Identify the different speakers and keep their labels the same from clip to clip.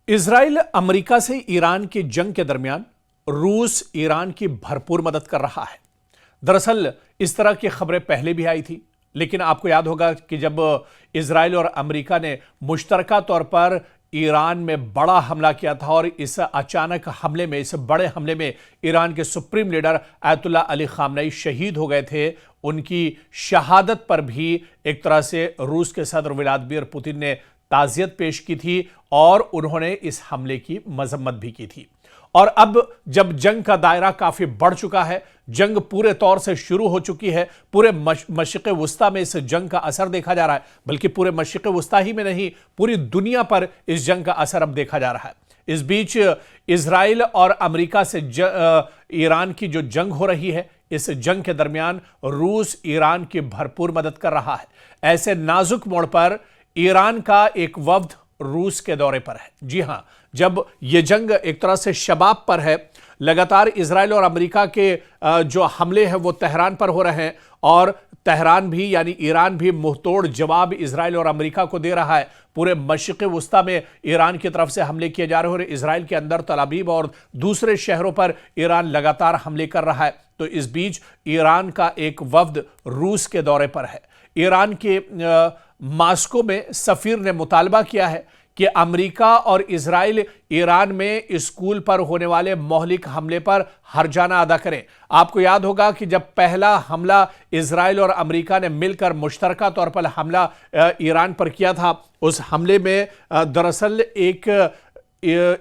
Speaker 1: Israel America से Iran की जंग के दरमियान रूस ईरान की भरपूर मदद कर रहा है। दरअसल इस तरह की खबरें पहले भी आई थी, लेकिन आपको याद होगा कि जब इजराइल और अमेरिका ने मुश्तरका तौर पर ईरान में बड़ा हमला किया था और इस अचानक हमले में, इस बड़े हमले में ईरान के supreme leader Ayatollah Ali Khamenei शहीद हो गए थे। उनकी शहादत पर भी एक तरह से रूस के सदर व्लादिमीर पुतिन ने ताज़ियत पेश की थी और उन्होंने इस हमले की मजम्मत भी की थी। और अब जब जंग का दायरा काफी बढ़ चुका है, जंग पूरे तौर से शुरू हो चुकी है, पूरे मशरिक़ वस्ता में इस जंग का असर देखा जा रहा है, बल्कि पूरे मशरिक़ वस्ता ही में नहीं, पूरी दुनिया पर इस जंग का असर अब देखा जा रहा है। इस बीच इजराइल और अमेरिका से ईरान की जो जंग हो रही है, इस जंग के दरमियान रूस ईरान की भरपूर मदद कर रहा है। ऐसे नाजुक मोड़ पर ईरान का एक वफ्द रूस के दौरे पर है। जी हां, जब यह जंग एक तरह से शबाब पर है, लगातार इजराइल और अमेरिका के जो हमले हैं वो तेहरान पर हो रहे हैं और तेहरान भी यानी ईरान भी मुंहतोड़ जवाब इजराइल और अमेरिका को दे रहा है। पूरे मशरिक़ वस्ता में ईरान की तरफ से हमले किए जा रहे हैं और इजराइल के अंदर तल अवीव और दूसरे शहरों पर ईरान लगातार हमले कर रहा है। तो इस बीच ईरान का एक वफ्द रूस के दौरे पर है। ईरान के मास्को में सफीर ने मुतालबा किया है कि अमेरिका और इजराइल ईरान में स्कूल पर होने वाले मौलिक हमले पर हर्जाना अदा करें। आपको याद होगा कि जब पहला हमला इजराइल और अमेरिका ने मिलकर मुश्तरका तौर पर हमला ईरान पर किया था, उस हमले में दरअसल एक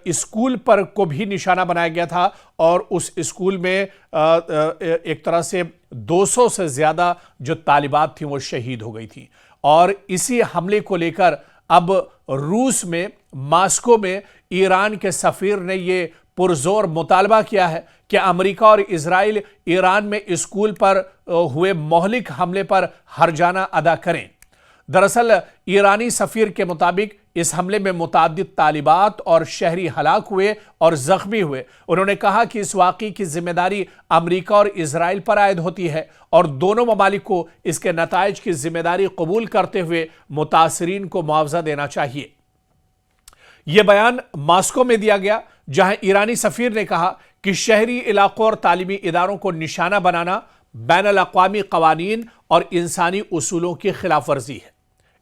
Speaker 1: स्कूल पर को भी निशाना बनाया गया था और उस स्कूल में एक तरह से 200 से ज्यादा जो तालिबात थी वो शहीद हो गई थी। और इसी हमले को लेकर अब रूस में मास्को में ईरान के सफीर ने यह पुरजोर मुतालबा किया है कि अमेरिका और इजराइल ईरान में स्कूल पर हुए मौलिक हमले पर हर्जाना अदा करें। दरअसल ईरानी सफीर के मुताबिक इस हमले में मुताद्दिद तालिबात और शहरी हलाक हुए और जख्मी हुए। उन्होंने कहा कि इस वाक़ई की जिम्मेदारी अमेरिका और इजराइल पर आयद होती है और दोनों ममालिक को इसके नताइज की जिम्मेदारी कबूल करते हुए मुतासरीन को मुआवजा देना चाहिए। यह बयान मास्को में दिया गया, जहां ईरानी सफीर ने कहा कि शहरी इलाकों और तालीमी इदारों को निशाना बनाना बैनुल अक़वामी क़वानीन और इंसानी उसूलों की खिलाफ वर्जी है।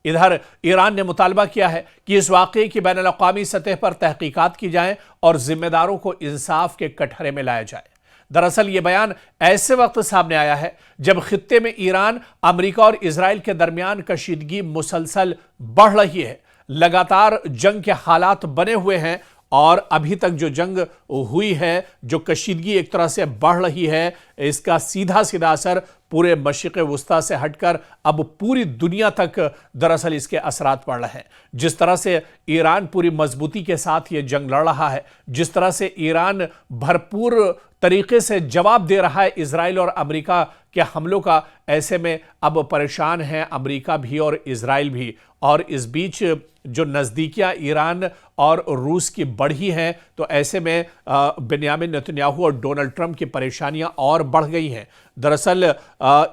Speaker 1: इधर ईरान ने मुतालबा किया है कि इस वाक़े की बैनुल अक़वामी सतह पर तहकीकात की जाए और जिम्मेदारों को इंसाफ के कटहरे में लाया जाए। दरअसल ये बयान ऐसे वक्त सामने आया है जब खित्ते में ईरान, अमेरिका और इजराइल के दरमियान कशीदगी मुसलसल बढ़ रही है। लगातार जंग के हालात बने हुए हैं और अभी तक जो जंग हुई है, जो कशीदगी एक तरह से बढ़ रही है, इसका सीधा सीधा असर पूरे मशरिक़ वस्ता से हटकर अब पूरी दुनिया तक दरअसल इसके असरात पड़ रहे हैं। जिस तरह से ईरान पूरी मजबूती के साथ ये जंग लड़ रहा है, जिस तरह से ईरान भरपूर तरीके से जवाब दे रहा है इजराइल और अमेरिका के हमलों का, ऐसे में अब परेशान हैं अमेरिका भी और इजराइल भी। और इस बीच जो नज़दीकियाँ ईरान और रूस की बढ़ी हैं, तो ऐसे में बेंयामिन नेतन्याहू और डोनाल्ड ट्रंप की परेशानियां और बढ़ गई हैं। दरअसल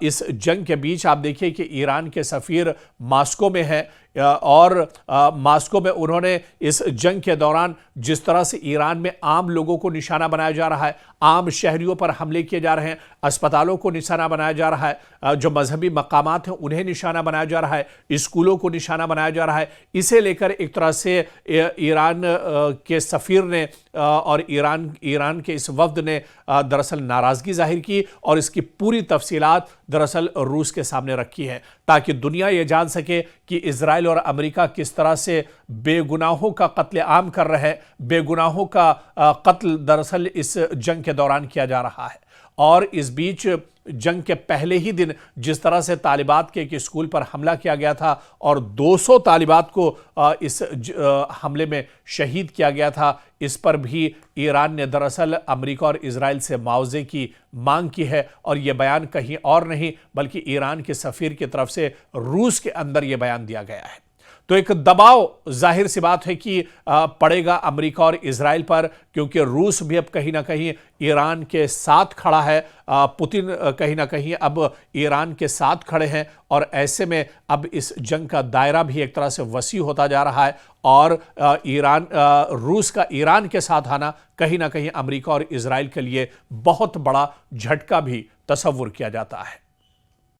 Speaker 1: इस जंग के बीच आप देखिए कि ईरान के सफ़ीर मास्को में हैं और मास्को में उन्होंने इस जंग के दौरान जिस तरह से ईरान में आम लोगों को निशाना बनाया जा रहा है, आम शहरियों पर हमले किए जा रहे हैं, अस्पतालों को निशाना बनाया जा रहा है, जो मजहबी मकामात हैं उन्हें निशाना बनाया जा रहा है, स्कूलों को निशाना बनाया जा रहा है, इसे लेकर एक तरह से ईरान के सफ़ीर ने और ईरान के इस वफ्द ने दरअसल नाराज़गी जाहिर की और इसकी पूरी तफसीलात दरअसल रूस के सामने रखी है, ताकि दुनिया ये जान सके कि इजराइल और अमेरिका किस तरह से बेगुनाहों का कत्ल आम कर रहे हैं। बेगुनाहों का कत्ल दरअसल इस जंग के दौरान किया जा रहा है। और इस बीच जंग के पहले ही दिन जिस तरह से तालिबात के एक स्कूल पर हमला किया गया था और 200 तालिबात को इस हमले में शहीद किया गया था, इस पर भी ईरान ने दरअसल अमेरिका और इजराइल से मुआवजे की मांग की है। और यह बयान कहीं और नहीं बल्कि ईरान के सफ़ीर की तरफ से रूस के अंदर यह बयान दिया गया है। तो तो एक दबाव जाहिर सी बात है कि पड़ेगा अमेरिका और इजराइल पर, क्योंकि रूस भी अब कहीं ना कहीं ईरान के साथ खड़ा है। पुतिन कहीं ना कहीं अब ईरान के साथ खड़े हैं और ऐसे में अब इस जंग का दायरा भी एक तरह से वसी होता जा रहा है और रूस का ईरान के साथ आना कहीं ना कहीं अमेरिका और इजराइल के लिए बहुत बड़ा झटका भी तस्वुर किया जाता है।